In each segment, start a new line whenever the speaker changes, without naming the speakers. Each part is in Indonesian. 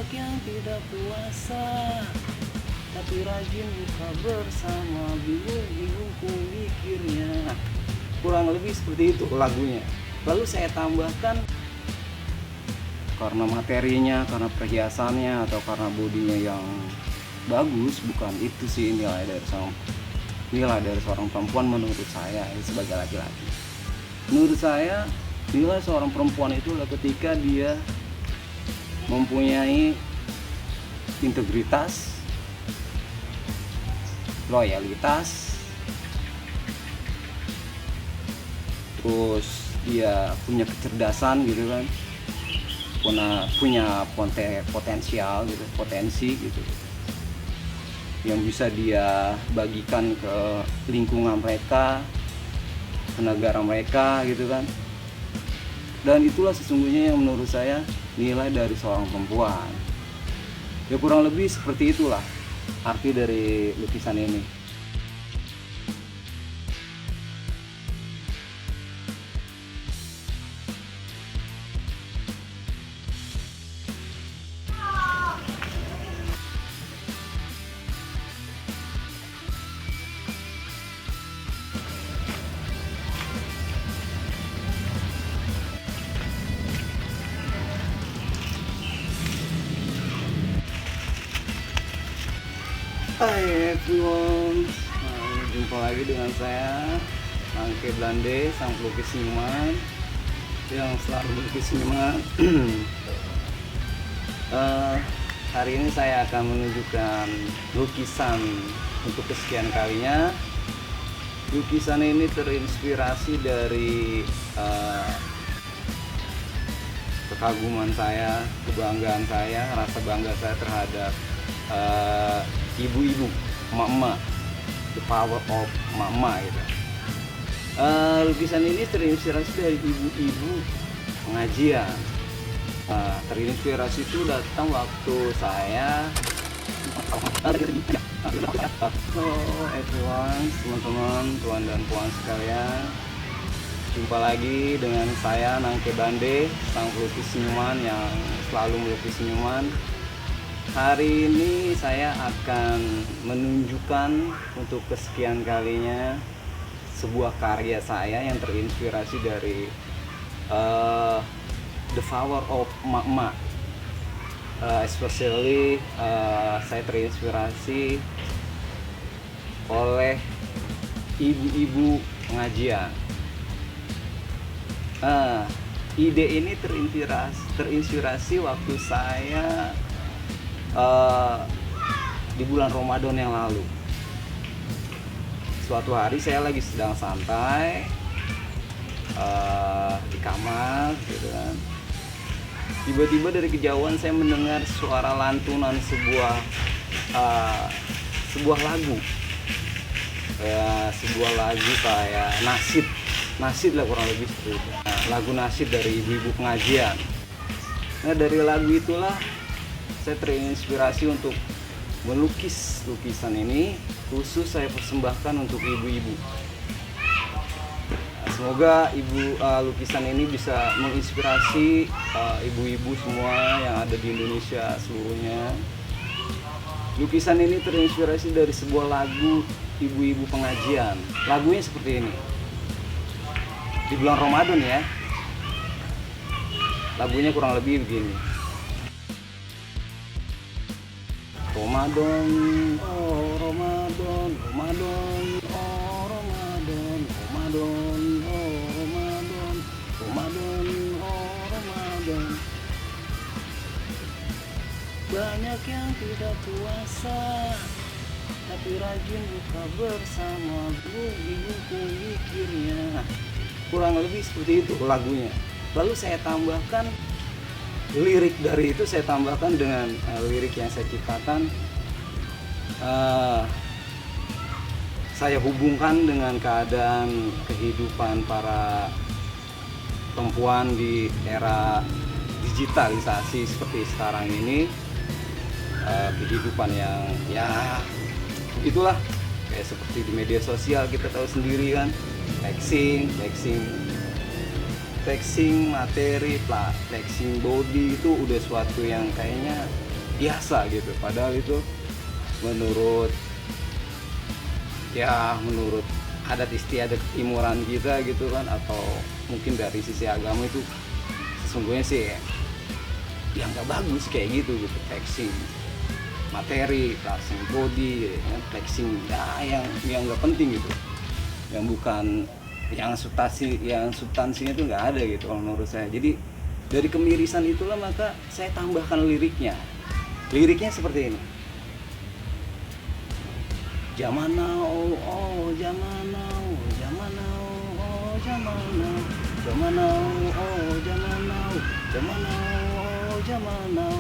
Banyak yang tidak puasa, tapi rajin buka bersama. Bingung ku mikirnya. Kurang lebih seperti itu lagunya. Lalu saya tambahkan karena materinya, karena perhiasannya, atau karena bodinya yang bagus. Bukan itu sih nilai dari seorang perempuan menurut saya sebagai laki-laki. Menurut saya nilai seorang perempuan itu adalah ketika dia mempunyai integritas, loyalitas, terus dia punya kecerdasan gitu kan, punya potensial gitu, potensi gitu, yang bisa dia bagikan ke lingkungan mereka, ke negara mereka gitu kan. Dan itulah sesungguhnya yang menurut saya nilai dari seorang perempuan. Ya kurang lebih seperti itulah arti dari lukisan ini. Hai everyone, jumpa lagi dengan saya Nangke Blande, sang pelukis senyuman yang selalu melukis senyuman. Hari ini saya akan menunjukkan lukisan untuk kesekian kalinya. Lukisan ini terinspirasi dari kekaguman saya, kebanggaan saya, rasa bangga saya terhadap ibu-ibu, emak-emak, the power of emak-emak gitu. Lukisan ini terinspirasi dari ibu-ibu pengajian. Terinspirasi itu datang waktu saya everyone, teman-teman, tuan dan puan sekalian, jumpa lagi dengan saya Nangke Bande, sang pelukis senyuman yang selalu melukis senyuman. Hari ini saya akan menunjukkan untuk kesekian kalinya sebuah karya saya yang terinspirasi dari the power of emak-emak. Especially saya terinspirasi oleh ibu-ibu pengajian. Ide ini terinspirasi waktu saya di bulan Ramadan yang lalu. Suatu hari saya lagi sedang santai di kamar gitu kan. Tiba-tiba dari kejauhan saya mendengar suara lantunan sebuah lagu. Sebuah lagu kayak nasid lah kurang lebih seperti itu. Lagu nasid dari ibu-ibu pengajian. Nah, dari lagu itulah saya terinspirasi untuk melukis lukisan ini, khusus saya persembahkan untuk ibu-ibu. Semoga lukisan ini bisa menginspirasi ibu-ibu semua yang ada di Indonesia seluruhnya. Lukisan ini terinspirasi dari sebuah lagu ibu-ibu pengajian. Lagunya seperti ini. Di bulan Ramadan ya. Lagunya kurang lebih begini. Ramadan, oh Ramadan, Ramadan, oh Ramadan, Ramadan, oh Ramadan, Ramadan, oh Ramadan. Banyak yang tidak puasa, tapi rajin buka bersama. Bingung ku mikirnya. Kurang lebih seperti itu lagunya. Lalu saya tambahkan lirik dari itu, saya tambahkan dengan lirik yang saya ciptakan. Saya hubungkan dengan keadaan kehidupan para perempuan di era digitalisasi seperti sekarang ini. Kehidupan yang ya itulah kayak seperti di media sosial kita tahu sendiri kan, flexing materi, flexing body itu udah suatu yang kayaknya biasa gitu, padahal itu menurut adat istiadat ketimuran kita gitu kan, atau mungkin dari sisi agama itu sesungguhnya sih yang nggak bagus kayak gitu flexing materi, flexing body, flexing yang nggak penting gitu, yang bukan yang substansinya itu nggak ada gitu kalau menurut saya. Jadi dari kemirisan itulah maka saya tambahkan liriknya seperti ini. Zaman now, oh zaman now, zaman now, oh zaman now, zaman now, oh zaman now, zaman now, oh zaman now.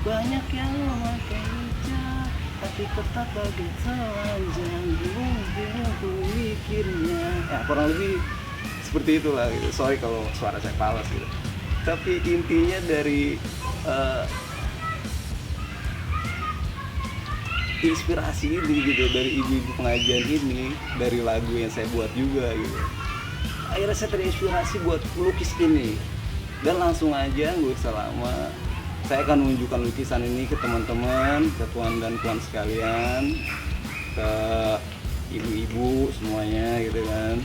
Banyak yang memakai hijab, tapi ketat bagai telanjang. Bingung ku mikirnya. Ya kurang lebih seperti itulah gitu. Sorry kalau suara saya falas gitu. Tapi intinya dari inspirasi ini gitu, dari ibu-ibu pengajian ini, dari lagu yang saya buat juga gitu, akhirnya saya terinspirasi buat melukis ini. Dan langsung aja nggak usah lama, saya akan menunjukkan lukisan ini ke teman-teman, ke tuan dan puan sekalian, ke ibu-ibu semuanya gitu kan.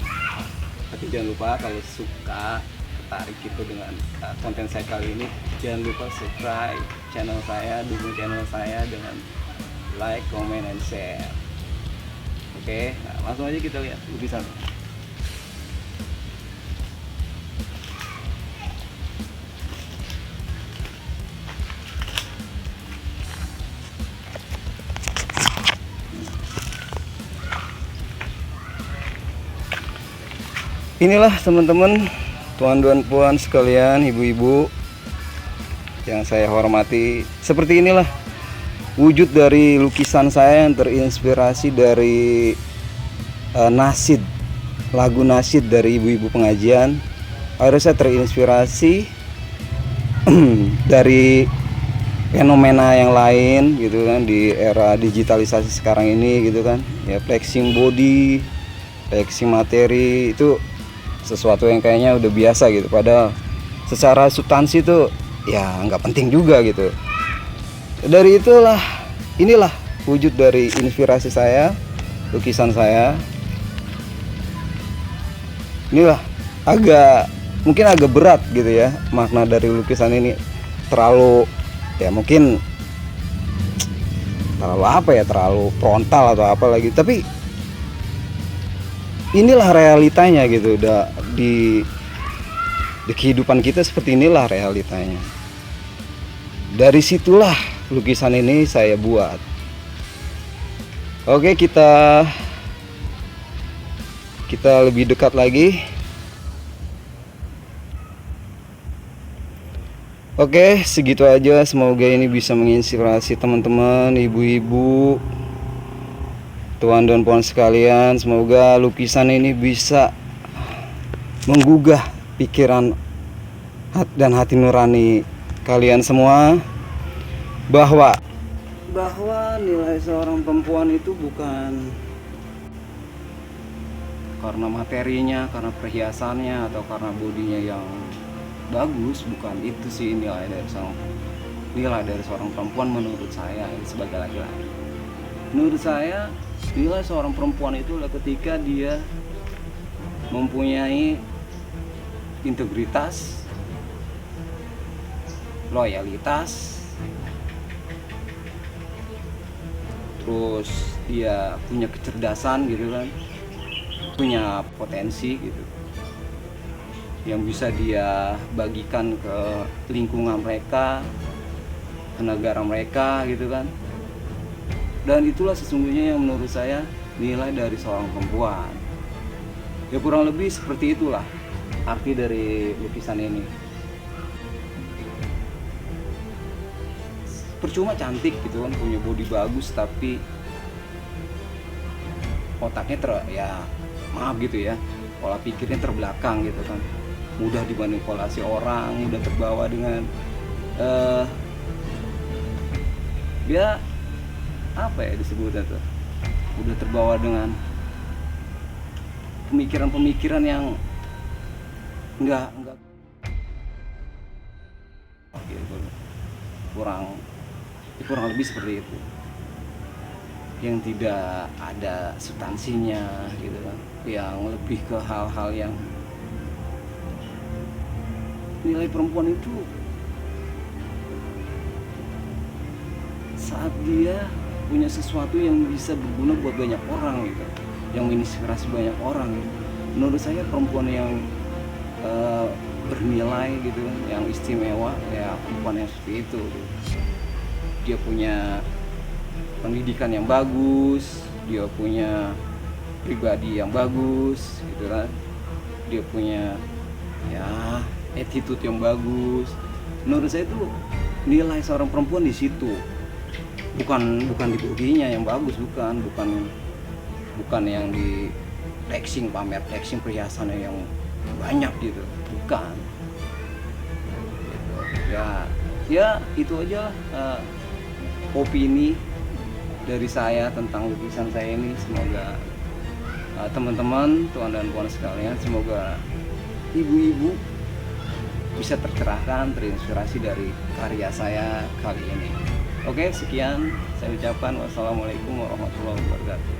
Tapi jangan lupa kalau suka, tertarik gitu dengan konten saya kali ini, jangan lupa subscribe channel saya, dukung channel saya dengan like, comment, and share. Oke, nah langsung aja kita lihat lukisan. Inilah teman-teman, tuan dan puan sekalian, ibu-ibu yang saya hormati, seperti inilah wujud dari lukisan saya yang terinspirasi dari nasyid, lagu nasyid dari ibu-ibu pengajian. Akhirnya saya terinspirasi dari fenomena yang lain gitu kan, di era digitalisasi sekarang ini gitu kan. Ya flexing body, flexing materi itu sesuatu yang kayaknya udah biasa gitu, padahal secara substansi itu ya nggak penting juga gitu. Dari inilah wujud dari inspirasi saya, lukisan saya. Inilah mungkin agak berat gitu ya makna dari lukisan ini, terlalu ya mungkin terlalu frontal atau apa lagi, tapi inilah realitanya gitu, udah di kehidupan kita seperti inilah realitanya. Dari situlah lukisan ini saya buat. Oke, kita lebih dekat lagi. Oke, segitu aja. Semoga ini bisa menginspirasi teman-teman, ibu-ibu, tuan dan puan sekalian. Semoga lukisan ini bisa menggugah pikiran dan hati nurani kalian semua, bahwa nilai seorang perempuan itu bukan karena materinya, karena perhiasannya, atau karena bodinya yang bagus. Bukan itu sih nilai dari seorang perempuan menurut saya sebagai laki-laki. Menurut saya nilai seorang perempuan itu adalah ketika dia mempunyai integritas, loyalitas, terus dia punya kecerdasan gitu kan, punya potensi gitu, yang bisa dia bagikan ke lingkungan mereka, ke negara mereka gitu kan. Dan itulah sesungguhnya yang menurut saya nilai dari seorang perempuan. Ya kurang lebih seperti itulah arti dari lukisan ini. Percuma cantik gitu kan, punya body bagus, tapi otaknya maaf gitu ya, pola pikirnya terbelakang gitu kan, mudah dimanipulasi orang, mudah terbawa dengan dia apa ya disebutnya tuh, udah terbawa dengan pemikiran-pemikiran yang enggak gitu. kurang lebih seperti itu, yang tidak ada substansinya gitu kan, yang lebih ke hal-hal yang nilai perempuan itu saat dia punya sesuatu yang bisa berguna buat banyak orang gitu, yang menginspirasi banyak orang gitu. Menurut saya perempuan yang bernilai gitu, yang istimewa ya perempuan yang seperti itu gitu. Dia punya pendidikan yang bagus, dia punya pribadi yang bagus gitu kan, dia punya ya attitude yang bagus. Menurut saya itu nilai seorang perempuan di situ, bukan di bodinya yang bagus, bukan yang di flexing, pamer flexing perhiasannya yang banyak gitu, bukan gitu. Ya itu aja opini dari saya tentang lukisan saya ini. Semoga teman-teman, tuan dan puan sekalian, semoga ibu-ibu bisa tercerahkan, terinspirasi dari karya saya kali ini. Oke, sekian saya ucapkan. Wassalamualaikum warahmatullahi wabarakatuh.